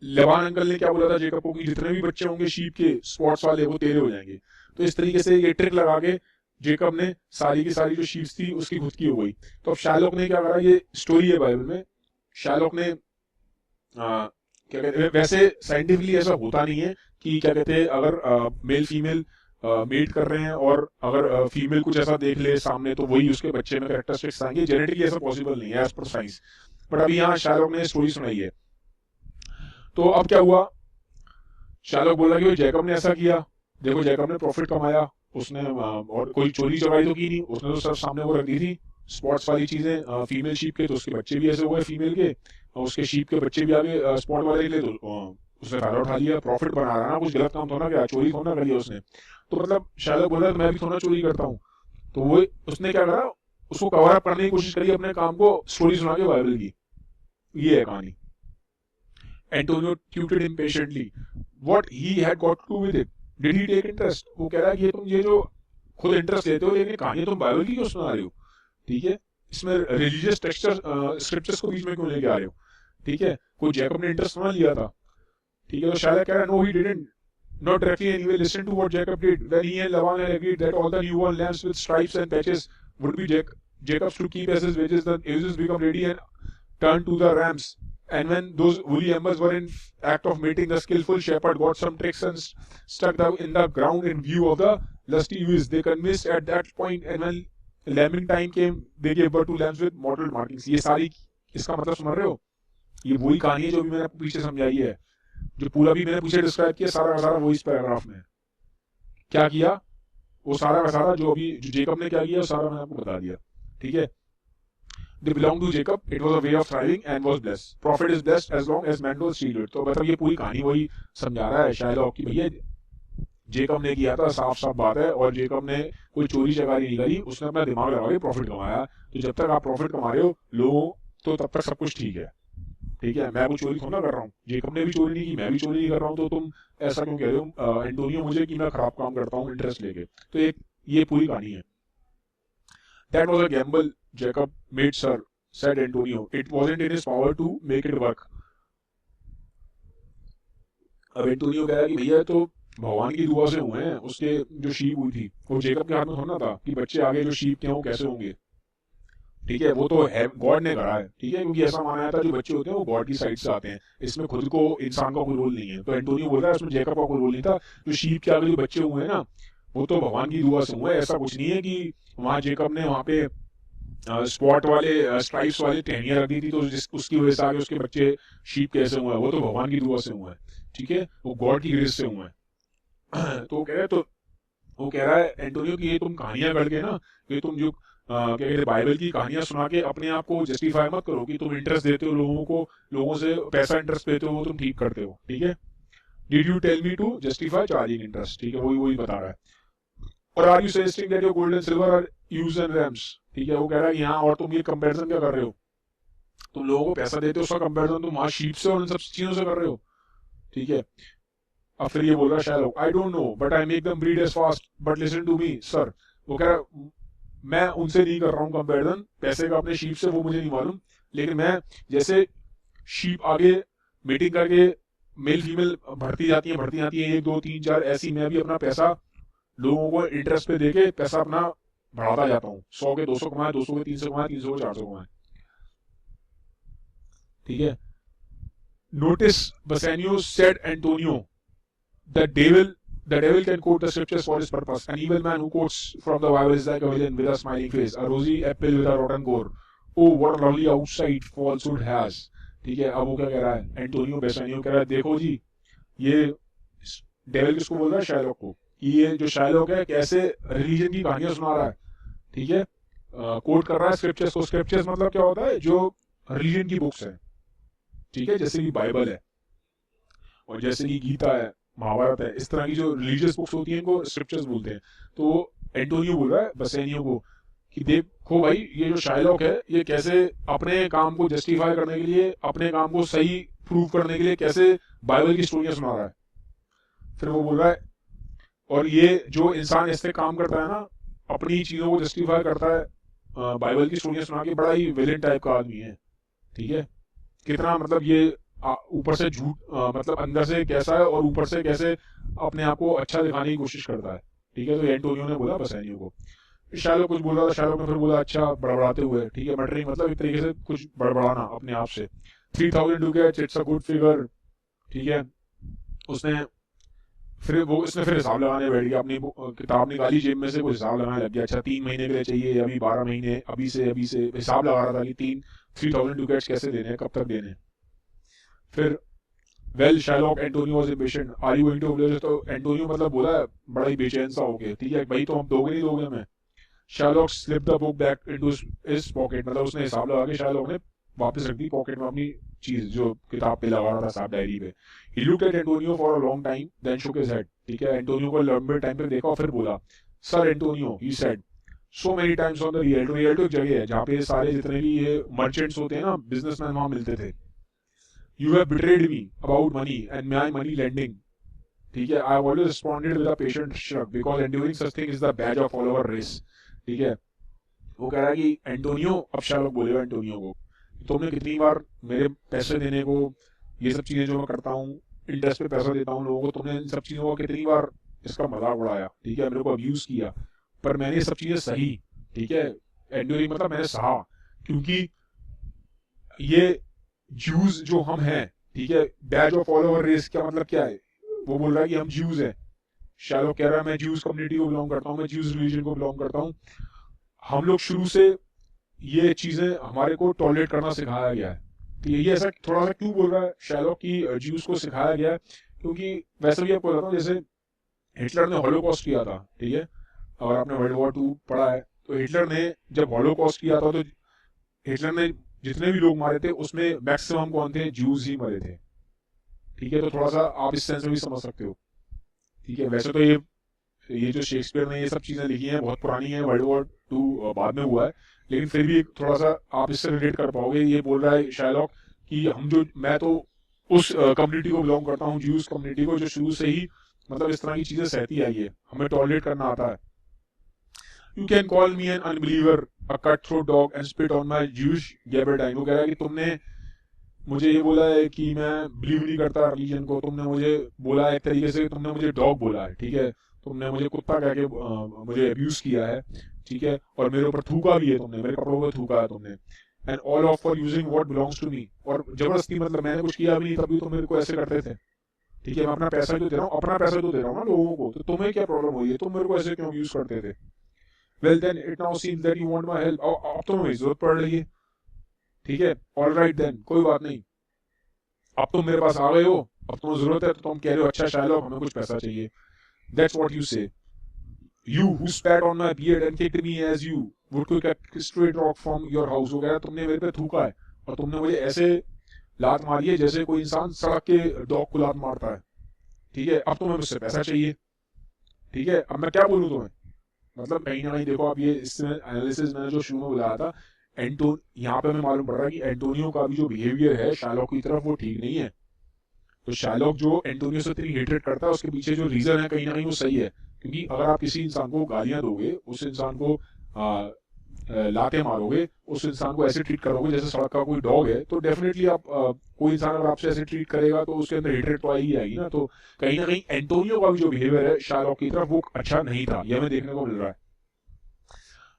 [SPEAKER 1] लबान अंकल ने क्या बोला था जेकब को कि जितने भी बच्चे होंगे शीप के स्पॉट्स वाले, वो तेरे हो जाएंगे। तो इस तरीके से ये ट्रिक लगा के जेकब ने सारी की सारी जो शीप्स थी उसकी खुद की हो गई। तो अब शायलोक ने क्या करा, ये स्टोरी है बाइबल में, शायलोक ने क्या कहते हैं, वैसे साइंटिफिकली ऐसा होता नहीं है कि क्या कहते हैं, अगर मेल फीमेल मेट कर रहे हैं और अगर फीमेल कुछ ऐसा देख ले सामने, तो वही उसके बच्चे में कैरेक्टरिस्टिक्स आएंगे। जेनेटिकली ऐसा पॉसिबल नहीं है एज पर साइंस, बट अभी यहाँ शायलोक ने स्टोरी सुनाई है। तो अब क्या हुआ, शायलोक बोला कि जैकब ने ऐसा किया, देखो जैकब ने प्रॉफिट कमाया, उसने और कोई चोरी चोरी तो की नहीं, उसने तो सब सामने वो रख दी थी स्पॉट्स वाली चीजें फीमेल शीप के, तो उसके बच्चे भी ऐसे हुए फीमेल के, और उसके शीप के बच्चे भी आगे स्पॉट वाले निकले, तो उसने फायदा उठा लिया, प्रॉफिट बना रहा ना, कुछ गलत काम थोड़ा किया, चोरी थोड़ा कर लिया उसने। तो मतलब शायलोक बोल रहा है मैं भी थोड़ा चोरी करता हूँ। तो वो उसने क्या करा, उसको कवर अप करने की कोशिश करी अपने काम को, स्टोरी सुना के बाइबल की। ये है कहानी। Antonio tutted impatiently what he had got to do with it, did he take interest। वो कह रहा है कि तुम ये जो खुद इंटरेस्ट लेते हो, लेकिन कहानी तुम बाइबल की क्यों सुना रहे हो, ठीक है, इसमें रिलीजियस टेक्सचर स्क्रिप्चर्स को बीच में क्यों लेके आ रहे हो, ठीक है, कोई जैकब ने इंटरेस्ट बना लिया था, ठीक है। तो शायद कह रहा है no he didn't, not directly anyway, listen to what Jacob did when he and Laban had agreed that all the newborn lambs with stripes and patches would be Jacob's to keep as his wages. The ages become ready and turned to the rams. And when those woolly embers were in act of mating, the skillful shepherd got some tricks and stuck them in the ground in view of the lusty youths. They convinced at that point, and when lambing time came, they gave birth to lambs with mottled markings. ये सारी इसका मतलब सुन रहे हो, ये वही कहानी है जो भी मैंने आपको पीछे समझाई है, जो पूरा भी मैंने पीछे डिस्क्राइब किया, सारा का सारा वो इस पैराग्राफ में क्या किया, वो सारा का सारा जो अभी जो जेकब ने क्या किया, वो सारा मैंने आपको बता दिया, ठीक है। They belong to Jacob. It was a way of thriving and was blessed. Prophet is blessed as long as man does steal it. तो मतलब ये पूरी कहानी वही समझा रहा है शायलोक की, भैया जेकब ने किया था, साफ साफ बात है, और जेकब ने कोई चोरी चकारी नहीं करी, उसने अपना दिमाग लगा के प्रॉफिट कमाया। तो जब तक आप प्रॉफिट कमा रहे हो लोगों, तो तब तक सब कुछ ठीक है, ठीक है। मैं कोई चोरी थोड़ा कर रहा हूँ, जेकब ने भी चोरी नहीं की, मैं भी चोरी नहीं कर रहा हूँ, तो तुम ऐसा क्यों कह रहे हो एंटोनियो मुझे कि मैं खराब काम करता हूँ इंटरेस्ट लेके। तो एक ये पूरी कहानी है। That was a gamble Jacob made, sir, said Antonio. It wasn't in his power to make it work. अब एंटोनियो कह रहा है कि भैया तो भगवान की दुआ से हुए हैं, उसके जो शीप हुई थी वो जेकब के हाथ में थोड़ा था कि बच्चे आगे जो शीप के हैं वो कैसे होंगे, ठीक है, वो तो है गॉड ने करा है, ठीक है, क्योंकि ऐसा माना जाता है जो बच्चे होते हैं वो गॉड की साइड से आते हैं, इसमें खुद को इंसान का कोई रोल नहीं है। तो एंटोनियो बोल रहा है इसमें जेकब का कोई रोल नहीं था, जो शीप के आगे जो बच्चे हुए हैं ना, वो तो भगवान की दुआ से हुए। ऐसा कुछ नहीं है कि वहां जेकब ने वहां पे स्पॉट वाले स्ट्राइप्स वाली टहनियां रख दी थी, तो उसकी वजह से आगे उसके बच्चे शीप कैसे हुए, वो तो भगवान की दुआ से हुए हैं, ठीक है, वो गॉड की ग्रेस से हुए हैं। तो वो कह रहा है एंटोनियो कि ये तुम कहानियां करके ना, ये तुम जो क्या कहते हैं बाइबल की कहानियां सुना के अपने आप को जस्टिफाई मत करो कि तुम इंटरेस्ट देते हो लोगों को, लोगों से पैसा इंटरेस्ट देते हो, वो तुम ठीक करते हो, ठीक है। Did you tell me to justify charging interest, ठीक है, वही बता रहा है। और are you suggesting that your gold and silver are used in rams, ठीक है, वो कह रहा है यहाँ, और तुम ये कंपैरिजन क्या कर रहे हो, तुम लोगों को पैसा देते हो, उसका कंपैरिजन तुम वहां शीप से और इन सब चीजों से कर रहे हो, ठीक है। अब फिर ये बोल रहा है Shylock, I don't know but I make them breed as fast, but listen to me sir. वो कह रहा मैं उनसे नहीं कर रहा हूँ कंपेरिजन पैसे का अपने शीप से, वो मुझे नहीं मालूम, लेकिन मैं जैसे शीप आगे मीटिंग करके मेल फीमेल भरती जाती है 1 2 3 4, ऐसी मैं भी अपना पैसा लोगों को इंटरेस्ट पे देके पैसा अपना बढ़ाता जाता हूँ। 100 के 200 कमाए, 200 के 300 कमाए, 300 के 400 कमाए। ठीक है। Notice Bassanio said Antonio, the devil the devil can quote the scriptures for his purpose. An evil man who quotes from the Bible is like a villain with a smiling face, a rosy apple with a rotten core. Oh, what a lovely outside falsehood has. ठीक है। अब वो क्या कह रहा है, Antonio बेसानियो कह रहा है, देखो जी ये डेविल किसको बोल रहा है, शायलोक को, कि ये जो शायलोक है कैसे रिलीजन की कहानियां सुना रहा है। ठीक है। कोट कर रहा है स्क्रिप्चर्स को। स्क्रिप्चर्स मतलब क्या होता है, जो रिलीजन की बुक्स है। ठीक है। जैसे कि बाइबल है और जैसे कि गीता है, महाभारत है, इस तरह की जो रिलीजियस बुक्स होती हैं इनको स्क्रिप्चर्स बोलते हैं। तो एंटोनियो बोल रहा है बसेनियो को कि देखो भाई ये जो शायलॉक है ये कैसे अपने काम को जस्टिफाई करने के लिए, अपने काम को सही प्रूव करने के लिए कैसे बाइबल की स्टोरियां सुना रहा है। फिर वो बोल रहा है और ये जो इंसान ऐसे काम करता है ना, अपनी चीजों को जस्टिफाई करता है बाइबल की स्टोरियां सुना के, बड़ा ही विलेन टाइप का आदमी है। ठीक है। कितना मतलब ये ऊपर से झूठ, मतलब अंदर से कैसा है और ऊपर से कैसे अपने आप को अच्छा दिखाने की कोशिश करता है। ठीक है। तो एंटोनियो ने बोला बसेनियो को। शायलोक कुछ बोल रहा था, शायलोक ने फिर बोला अच्छा बड़बड़ाते हुए, ठीक है, मटरिंग मतलब एक तरीके से कुछ बड़बड़ाना अपने आप से। 3000 डुकेट्स, इट्स अ गुड फिगर। ठीक है। उसने इसने फिर हिसाब लगाने बैठ गया, अपनी किताब निकाली जेब में से, कुछ हिसाब लगाने लग गया। अच्छा 3 महीने के लिए चाहिए, अभी 12 महीने, अभी से हिसाब लगा रहा था कि 3000 डुकेट्स कैसे देने हैं, कब तक देने हैं। फिर well Shylock Antonio was impatient, are you going to oblivious, तो एंटोनियो मतलब बोला बड़ा ही बेचैन सा हो गया। ठीक है भाई, तो हम दोगे नहीं दोगे हमें। Shylock slip the book back into his pocket, मतलब उसने हिसाब लगा के शायलॉक ने वापस रख दी पॉकेट में अपनी चीज जो किताब पे लगा रहा था, हिसाब डायरी पे। He looked at Antonio for a long time then shook his head. ठीक है। एंटोनियो को लंबे टाइम पे देखा और फिर बोला, sir Antonio, he said, so many times on the Rialto. Rialto एक जगह है जहाँ पे सारे जितने भी ये मर्चेंट्स होते हैं ना, बिजनेसमैन, वहां मिलते थे। You have betrayed me about money and my money lending. ठीक है। I have always responded with a patient shrug because enduring such thing is the badge of all our race. ठीक है। वो कह रहा है कि एंटोनियो, अब शायलोक बोलेगा एंटोनियो को, तुमने कितनी बार मेरे पैसे देने को, ये सब चीजें जो मैं करता हूँ, इंटरेस्ट पे पैसा देता हूँ लोगों को, तुमने इन सब चीजों का कितनी बार इसका मजाक उड़ाया। ठीक है। मेरे को अब्यूज किया, पर मैंने ये सब चीजें सही। ठीक है। एंडोरिंग मतलब मैंने सहा, क्योंकि ये ज्यूज जो हम हैं, ठीक है, badge of all over race क्या मतलब क्या है, वो बोल रहा है कि हम ज्यूज हैं। शायलोक कह रहा है मैं ज्यूज कम्युनिटी को बिलोंग करता हूँ, मैं ज्यूज रिलीजन को बिलोंग करता हूँ। हम लोग शुरू से ये चीजें हमारे को टॉलरेट करना सिखाया गया है। तो ये ऐसा थोड़ा सा क्यों बोल रहा है शायलोक की ज्यूज को सिखाया गया है, क्योंकि वैसे भी आपको बताता हूँ, जैसे हिटलर ने हॉलोकॉस्ट किया था। ठीक है। अगर आपने वर्ल्ड वॉर 2 पढ़ा है तो हिटलर ने जब हॉलोकॉस्ट किया था तो हिटलर ने जितने भी लोग मारे थे उसमें मैक्सिमम कौन थे, ज्यूज ही मरे थे। ठीक है। तो थोड़ा सा आप इस सेंस में भी समझ सकते हो। ठीक है। वैसे तो ये जो शेक्सपियर ने ये सब चीजें लिखी हैं बहुत पुरानी है, वर्ल्ड वॉर 2 बाद में हुआ है, लेकिन फिर भी थोड़ा सा आप इससे रिलेट कर पाओगे। ये बोल रहा है शायलॉक कि मैं तो उस कम्युनिटी को बिलोंग करता हूँ, ज्यूज कम्युनिटी को, जो शुरू से ही मतलब इस तरह की चीजें सहती आई है, हमें टॉलरेट करना आता है। You can call me an unbeliever, a cutthroat dog and spit on my Jewish gabardine. वो कह रहा है कि तुमने मुझे ये बोला है कि मैं बिलीव नहीं करता रिलीजन को, तुमने मुझे बोला है एक तरीके से, तुमने मुझे डॉग बोला है। ठीक है। तुमने मुझे कुत्ता कह के मुझे अब्यूज किया है। ठीक है। और मेरे ऊपर थूका भी है तुमने, मेरे कपड़ों पर थूका है तुमने। And all of for using what belongs to me, और जबरदस्ती, मतलब मैंने कुछ किया भी नहीं तब भी तुम मेरे को ऐसे करते थे। ठीक है। मैं अपना पैसा तो दे रहा हूँ, अपना पैसा तो दे रहा हूँ ना लोगों को, तो तुम्हें क्या प्रॉब्लम हुई है, तुम मेरे को ऐसे क्यों यूज करते थे। Well then it now seems that you want my help. अब तो मेरी जरूरत पड़ रही है। ठीक है। All right then, कोई बात नहीं, अब तुम मेरे पास आ गए हो, अब तुम्हें जरूरत है, तो तुम कह रहे हो अच्छा शायलॉक हमें कुछ पैसा चाहिए। That's what you say. You who spat on my beard and kicked me as you would kick a straight rock from your house. वगैरह तुमने मेरे पे थूका है और तुमने मुझे ऐसे लात मारी है जैसे कोई इंसान सड़क के डॉग को लात मारता है। ठीक है। अब तुम्हें मुझसे पैसा चाहिए। ठीक है। अब मैं क्या बोलूँ तुम्हें, मतलब कहीं ना कहीं देखो आप, ये इसमें एनालिसिस मैंने जो शुरू में बुलाया था, यहाँ पे हमें मालूम पड़ रहा है कि एंटोनियो का भी जो बिहेवियर है शायलॉक की तरफ वो ठीक नहीं है। तो शार्लॉक जो एंटोनियो से इतनी हेटरेट करता है उसके पीछे जो रीजन है कहीं ना कहीं वो सही है, क्योंकि अगर आप किसी इंसान को गालियां दोगे, उस इंसान को लाते मारोगे, उस इंसान को ऐसे ट्रीट करोगे जैसे सड़क का कोई डॉग है, तो डेफिनेटली आप कोई इंसान अगर आपसे ऐसे ट्रीट करेगा तो उसके अंदर हेटरेट तो आएगी आएगी ना। तो कहीं ना कहीं एंटोनियो का भी जो बिहेवियर है शार्लॉक की तरफ वो अच्छा नहीं था, ये हमें देखने को मिल रहा है।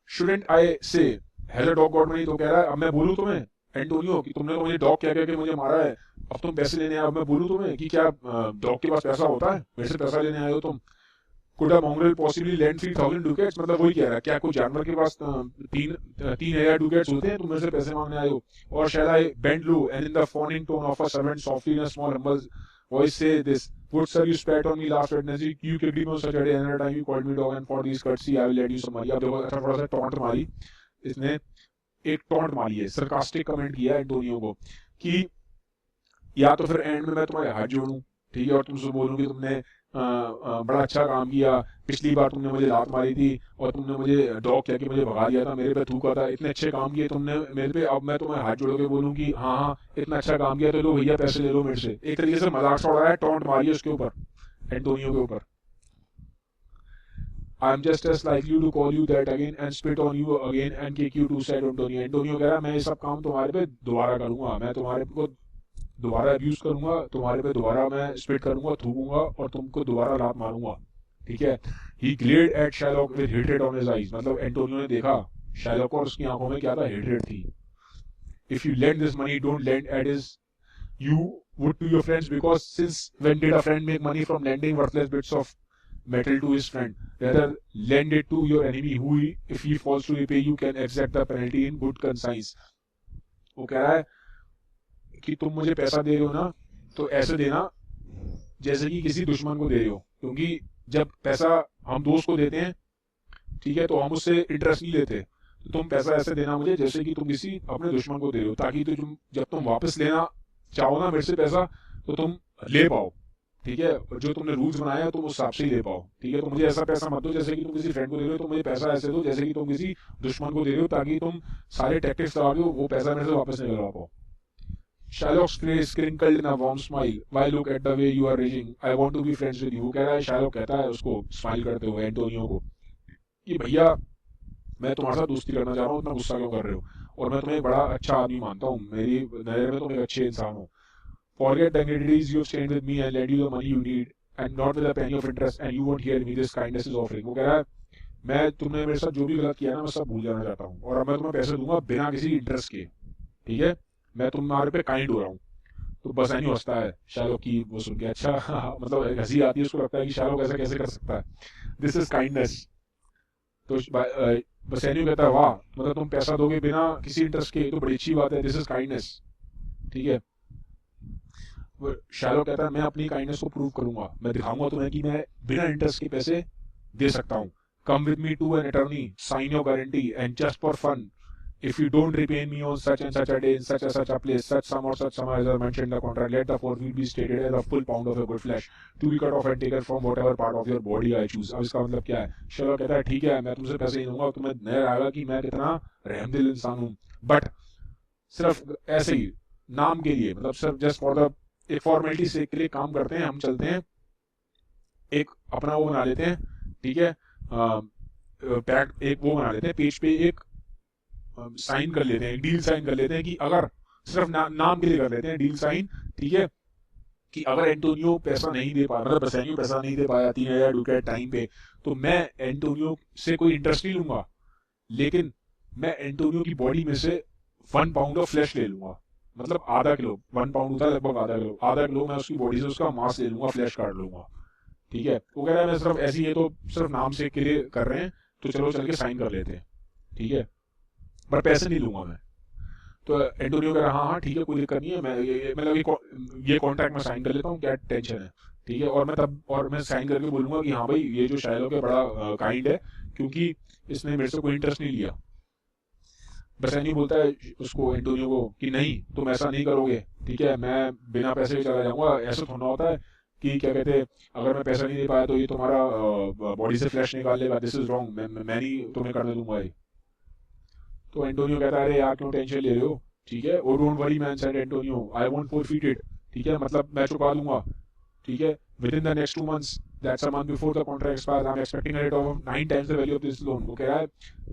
[SPEAKER 1] शुडेंट आई से has a dog got money, तो कह रहा है अब मैं बोलूं तुम्हें एंटोनियो कि तुमने तो मुझे डॉग कह के मुझे मारा है, अब तुम पैसे लेने आए, अब मैं बोलूं तुम्हें कि क्या डॉग के पास पैसा होता है, मेरे से पैसा लेने आए हो तुम। Could a mongrel possibly lend 3,000 ducats, मतलब वही कह रहा है क्या कोई जानवर के पास 3,000 ducats होते हैं, तुम मेरे से पैसे मांगने आए हो। और shall I bend low and in the fawning tone of a servant softly in a small humble voice say this, would sir you spat on me last Wednesday, you kicked me on such a day, another time you called me dog, and for this courtesy I will lend you some money। अब देखो अच्छा थोड़ा सा taunt मारी इसने, एक taunt मारी है, सरकास्टिक कमेंट किया एंटोनियो को कि या तो फिर एंड में मैं तुम्हारे हाथ जोड़ूं, ठीक है, और तुमसे बोलूं कि तुमने बड़ा अच्छा काम किया, पिछली बार तुमने मुझे लात मारी थी और तुमने मुझे डॉग कह के मुझे भगा दिया था, मेरे पे थूका था, इतने अच्छे काम किए तुमने मेरे पे, अब मैं तुम्हें हाथ जोड़ के बोलूं कि हाँ हाँ इतना अच्छा काम किया तो लो भैया पैसे ले लो मेरे से। एक तरीके से मजाक सा उड़ा है, टॉन्ट मारी है उसके ऊपर, एंटोनियो के ऊपर। I am just as likely to call you that again and spit on you again and kick you too, said Antonio. Antonio कह रहा है मैं ये सब काम तुम्हारे पे दोबारा करूंगा, मैं तुम्हारे को दोबारा अब्यूज करूंगा, तुम्हारे पे दोबारा मैं स्पिट करूंगा, थूकूंगा और तुमको दोबारा लात मारूंगा, ठीक है। He glared at Shylock with hatred on his eyes, मतलब एंटोनियो ने देखा शार्लॉक और उसकी आंखों में क्या था, हेट्रेड थी। If you lend this money don't lend at his you would to your friends, because since when did a friend make money from lending worthless bits of metal to his friend? Rather lend it to your enemy who, if he falls to repay you, can exact the penalty in good conscience। वो कह रहा है कि तुम मुझे पैसा दे रहे हो ना, तो ऐसे देना जैसे कि किसी दुश्मन को दे रहे हो, क्योंकि जब पैसा हम दोस्त को देते हैं, ठीक है, तो हम उससे इंटरेस्ट नहीं लेते, तो तुम पैसा ऐसे देना मुझे जैसे कि तुम किसी अपने दुश्मन को दे रहे हो, ताकि तो तुम जब तुम वापस लेना चाहो ना मेरे से पैसा तो तुम ले पाओ, ठीक है, जो तुमने रूल्स बनाया तुम उस हिसाब से ही ले पाओ, ठीक है। तो मुझे ऐसा पैसा मत दो जैसे कि तुम किसी फ्रेंड को दे रहे हो, तो मुझे पैसा ऐसे दो जैसे कि तुम किसी दुश्मन को दे रहे हो, ताकि तुम सारे टैक्टिक्स लगा के वो पैसा मेरे से वापस नहीं लगा पाओ। Shylock's face crinkled in a warm smile. Why look at the way you are raging? I want to be friends with you। वो कह रहा है, शायलॉक कहता है उसको स्माइल करते हुए एंटोनियो को कि भैया मैं तुम्हारे साथ दोस्ती करना चाह रहा हूँ, इतना गुस्सा क्यों कर रहे हो, और मैं तुम्हें बड़ा अच्छा आदमी मानता हूँ, मेरी नजर में तुम एक अच्छे इंसान हो। Forget the ingredients you have stayed with me and lend you the money you need and not with a penny of interest, and you won't hear me this kindness is offering। वो कह रहा है मैं तुमने मेरे साथ जो भी गलत किया ना मैं सब भूल जाना चाहता हूँ, और अब मैं तुम्हें पैसे दूंगा बिना किसी इंटरेस्ट के, ठीक है, मैं तुम्हारे पे काइंड हो रहा हूँ। तो बस नहीं हंसता है शार्लॉक की वो सुन के, अच्छा मतलब हंसी आती है उसको, लगता है कि शार्लॉक ऐसा कैसे कर सकता है, दिस इज काइंडनेस। तो बसैनियो कहता है वाह, मतलब तुम पैसा दोगे बिना किसी इंटरेस्ट के, तो बड़ी अच्छी बात है, दिस इज काइंडनेस, ठीक है। शार्लॉक कहता है मैं अपनी काइंडनेस को प्रूव करूंगा, मैं दिखाऊंगा तुम्हें कि मैं बिना इंटरेस्ट के पैसे दे सकता हूँ। Come with me to an attorney, sign your guarantee and just for fun, if you don't repay me on such and such a day in such and such a place, such sum or such sum as are mentioned in the contract, let the forfeit be stated as a full pound of your good flesh to be cut off and taken from whatever part of your body I choose। अब इसका मतलब क्या है, Sherlock कहता है ठीक है मैं तुमसे पैसे नहीं दूंगा, तुम्हें नजर आएगा कि मैं कितना रहमदिल इंसान हूँ, बट सिर्फ ऐसे ही नाम के लिए, मतलब सिर्फ जस्ट फॉर द एक फॉर्मेलिटी से के लिए काम करते हैं, हम चलते हैं, एक अपना वो बना लेते हैं, ठीक है, पैक्ट एक वो बना लेते हैं, पेज पे एक साइन कर लेते हैं, डील साइन कर लेते हैं कि अगर सिर्फ नाम के लिए कर लेते हैं डील साइन, ठीक है, कि अगर एंटोनियो पैसा नहीं दे पाया, मतलब बसैनियो पैसा नहीं दे पाया 3,000 डुकेट टाइम पे, तो मैं एंटोनियो से कोई इंटरेस्ट नहीं लूंगा, लेकिन मैं एंटोनियो की बॉडी में से 1 पाउंड ऑफ फ्लैश ले लूंगा, मतलब आधा किलो, 1 पाउंड होता है लगभग आधा किलो मैं उसकी बॉडी से उसका मांस ले लूंगा, फ्लैश काट लूंगा, ठीक है। वो कह रहा है मैं सिर्फ ऐसी है तो सिर्फ नाम से के लिए कर रहे हैं, तो चलो चल के साइन कर लेते हैं, ठीक है, पर पैसे नहीं लूंगा मैं। तो एंटोनियो कह रहा हाँ हाँ ठीक है कोई दिक्कत नहीं है, मैं मतलब ये कॉन्ट्रैक्ट में साइन कर लेता हूँ, क्या टेंशन है, ठीक है, और मैं साइन करके बोलूंगा कि हाँ भाई ये जो शायलॉक है बड़ा काइंड है, क्योंकि इसने मेरे से कोई इंटरेस्ट नहीं लिया। बसैनियो बोलता है उसको एंटोनियो को कि नहीं तुम ऐसा नहीं करोगे, ठीक है, मैं बिना पैसे के चला जाऊंगा, ऐसा थोड़ा होता है कि क्या कहते हैं अगर मैं पैसा नहीं दे पाया तो ये तुम्हारा बॉडी से फ्लैश निकाल लेगा, दिस इज रॉन्ग, मैं नहीं तुम्हें करने दूंगा ये। तो एंटोनियो कहता है अरे यार क्यों टेंशन ले रहे हो, ठीक है, oh don't worry man, said Antonio, I won't forfeit it, ठीक है, मतलब मैं चुका दूंगा, ठीक है, with in the next 2 months, that's a month before the contract expires, I am expecting a rate of 9 times the value of this loan. वो कह रहा है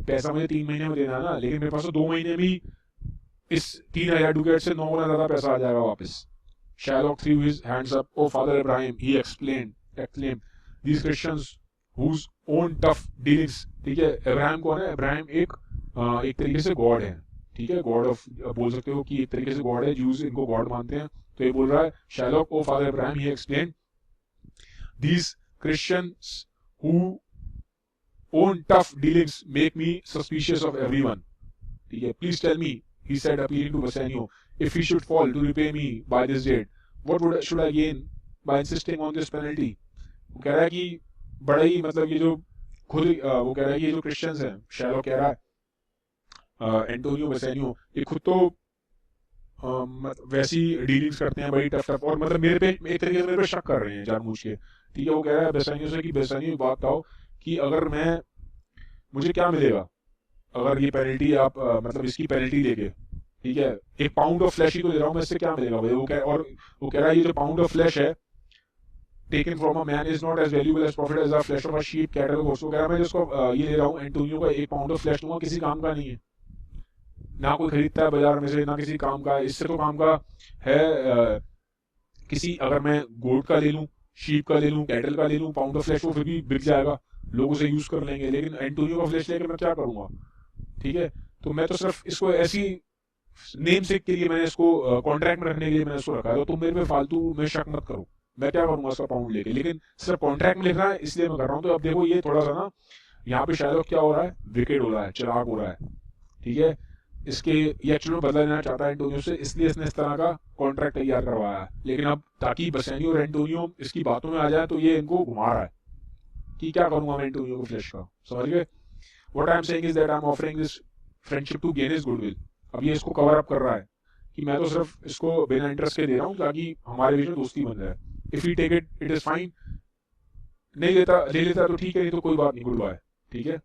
[SPEAKER 1] पैसा मुझे 3 महीने में देना है ना, लेकिन मेरे पास तो 2 महीने में ही इस 3000 डुकेट से 9 गुना ज्यादा पैसा आ जाएगा वापस। Shylock threw his hands up. Oh, Father Abraham, he exclaimed, these Christians whose own tough dealings, ठीक है, अब्राहम कौन है? अब्राहम एक तरीके से गॉड है, ठीक है, गॉड ऑफ बोल सकते हो कि एक तरीके से गॉड है, ज्यूज इनको गॉड मानते हैं। तो ये बोल रहा है Shylock, oh Father Abraham, he explained, these Christians who own tough dealings make me suspicious of everyone, ठीक है, please tell me, he said appealing to Bassanio, if he should fall to repay me by this date, what should I gain by insisting on this penalty? वो कह रहा है कि बड़ा ही मतलब ये जो खुद वो कह रहा है ये जो क्रिश्चियंस हैं, शैलो कह रहा है एंटोनियो बेसेनियो, ये खुद तो वैसी डीलिंग्स करते हैं बड़ी टफ, और मतलब मेरे पे एक तरीके से मेरे पे शक कर रहे हैं जानबूझ के, ठीक है। वो कह रहा है बेसेनियो से कि बेसेनियो बात बताओ कि अगर मुझे क्या मिलेगा अगर ये पेनल्टी आप मतलब इसकी पेनल्टी लेके, ठीक है, 1 pound ऑफ फ्लैश ही तो दे रहा हूँ मैं, इससे क्या मिलेगा भाई? वो कह रहा है ये जो पाउंड ऑफ फ्लैश है taken from a man is not as valuable as profit as the flesh of a sheep cattle goats. वो कह रहा है मैं जिसको ये ले रहा हूँ एंटोनियो का 1 pound ऑफ फ्लैश दूंगा, किसी काम का नहीं है, ना कोई खरीदता है बाजार में से, ना किसी काम का है। इससे तो काम का है किसी, अगर मैं गोट का ले लूँ, शीप का ले लूँ, कैटल का ले लूँ, पाउंड ऑफ फ्लैश वो फिर भी बिक जाएगा, लोग उसे यूज कर लेंगे, लेकिन एंटोनियो का फ्लैश लेकर मैं क्या करूंगा, ठीक है। तो मैं तो सिर्फ इसको ऐसी नेम सेक के लिए मैंने इसको कॉन्ट्रैक्ट में रखने के लिए मैंने इसको रखा है, तो तुम मेरे पे फालतू में शक मत करो, मैं क्या करूंगा उसका पाउंड लेके, लेकिन सिर्फ कॉन्ट्रैक्ट में लिख रहा है इसलिए मैं कर रहा हूँ। तो अब देखो ये थोड़ा सा ना यहाँ पे शायद क्या हो रहा है, विकेट हो रहा है, चिराग हो रहा है, ठीक है। इसके ये एक्चुअली में बदला लेना चाहता है एंटोनियो से, इसलिए इसने इस तरह का कॉन्ट्रैक्ट तैयार करवाया है। लेकिन अब ताकि बेसेनियो और एंटोनियो इसकी बातों में आ जाए तो ये इनको घुमा रहा है कि क्या करूंगा मैं एंटोनियो को फ्लैश का, समझ गए? What I am saying is that I am offering this friendship to gain his goodwill. अब ये इसको कवर अप कर रहा है कि मैं तो सिर्फ इसको बिना इंटरेस्ट के दे रहा हूँ ताकि हमारे बीच में दोस्ती बन जाए। If you take it is fine, नहीं लेता ले लेता तो ठीक है, नहीं तो कोई बात नहीं, गुड बाय, ठीक है।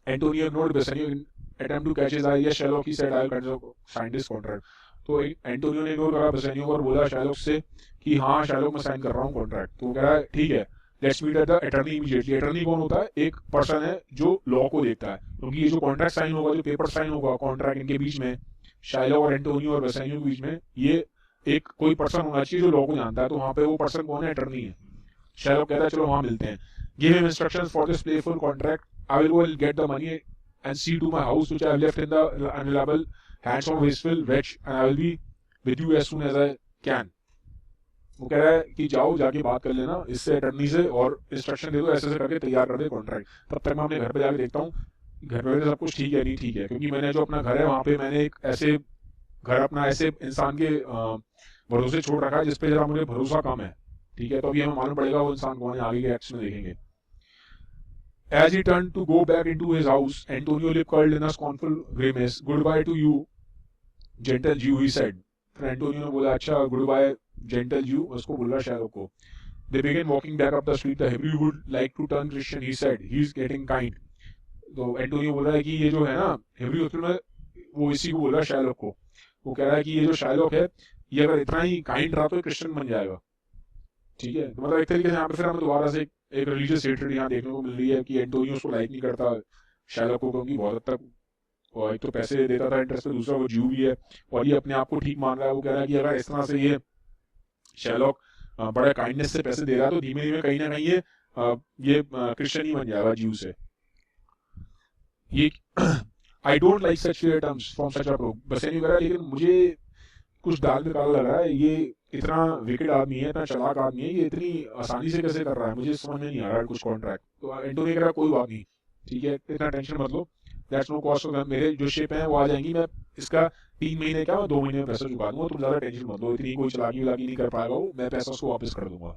[SPEAKER 1] Antonio ignored Bassanio in attempt to catch his eye, yes Shylock, he said I will sign this contract. तो एंटोनियो ने इग्नोर करा बेसेनियो और बोला शैलोक से कि हाँ शैलोक मैं साइन कर रहा हूँ कॉन्ट्रैक्ट। तो वो कह रहा है ठीक है, let's meet at the attorney immediately. Attorney कौन होता है? एक पर्सन है जो लॉ को देखता है, क्योंकि ये जो कॉन्ट्रैक्ट साइन होगा, जो पेपर साइन होगा कॉन्ट्रैक्ट इनके बीच में, शाइलो और एंटोनियो और बेसेनियो के बीच में, ये एक कोई पर्सन होना चाहिए जो लॉ को जानता है। तो वहां पे वो पर्सन कौन है? अटर्नी है। शाइलो कहता है चलो वहां मिलते हैं। Give him instructions for this playful contract, I will go and get the money and see to my house which I have left in the unreliable hands of wasteful wretch, and I will be with you as soon as I can. वो कह रहा है कि जाओ जाके बात कर लेना इससे अटर्नी से और इंस्ट्रक्शन दे दो, ऐसे ऐसे करके तैयार कर दे कॉन्ट्रैक्ट। तब तक मैं अपने घर पे जाके देखता हूँ घर पे सब कुछ ठीक है नहीं ठीक है, क्योंकि मैंने जो अपना घर है वहां पे मैंने एक ऐसे घर अपना ऐसे इंसान के भरोसे छोड़ रखा है जिसपे जरा मुझे भरोसा कम है, ठीक है। तो अभी हमें मालूम पड़ेगा वो इंसान कौन है, आगे के एक्ट्स में देखेंगे। As he turned to go back into his house, Antonio lip curled in a scornful grimace. "Goodbye to you, gentle Jew," he said. फिर एंटोनियो ने बोला अच्छा goodbye gentle Jew, उसको बोल रहा शैलोक को। They began walking back up the street. The Hebrew would like to turn Christian, he said. He's getting kind. तो Antonio बोल रहा है कि ये जो है ना हेब्रू होते में, वो इसी को बोल रहा है शैलोक को। वो कह रहा है कि ये जो शैलोक है ये अगर इतना ही काइंड रहा तो क्रिश्चियन बन जाएगा, ठीक है। तो मतलब एक तरीके से यहाँ पे फिर हमें दोबारा से एक रिलीजियस हेट्रेड यहाँ देखने को मिल रही है कि एंटोनियो उसको लाइक नहीं करता शैलोक को, क्योंकि बहुत हद तक और एक तो पैसे देता था इंटरेस्ट पे, दूसरा वो ज्यू भी है और ये अपने आप को ठीक मान रहा है। वो कह रहा है कि अगर इस तरह से ये शैलोक बड़ा काइंडनेस से पैसे दे रहा है तो धीमे धीमे कहीं ना कहीं ये क्रिश्चियन ही बन जाएगा ज्यू से। ये I don't like such fair terms from such a proof, Bassanio कह रहा है लेकिन मुझे कुछ डाल में काला लग रहा है, ये इतना विकेट आदमी है, इतना चालाक आदमी है, ये इतनी आसानी से कैसे कर रहा है, मुझे समझ में नहीं आ रहा है कुछ कॉन्ट्रैक्ट। तो एंटोनियो कह रहा है कोई बात नहीं, ठीक है, इतना टेंशन मत लो, दैट्स नो कॉस्ट, मेरे जो शेप है वो आ जाएंगी, मैं इसका 3 महीने का 2 महीने में पैसा चुका दूंगा, तुम ज्यादा टेंशन मत लो, इतनी कोई चलाकी वलाकी नहीं कर पाएगा वो, मैं पैसा उसको वापस कर दूंगा।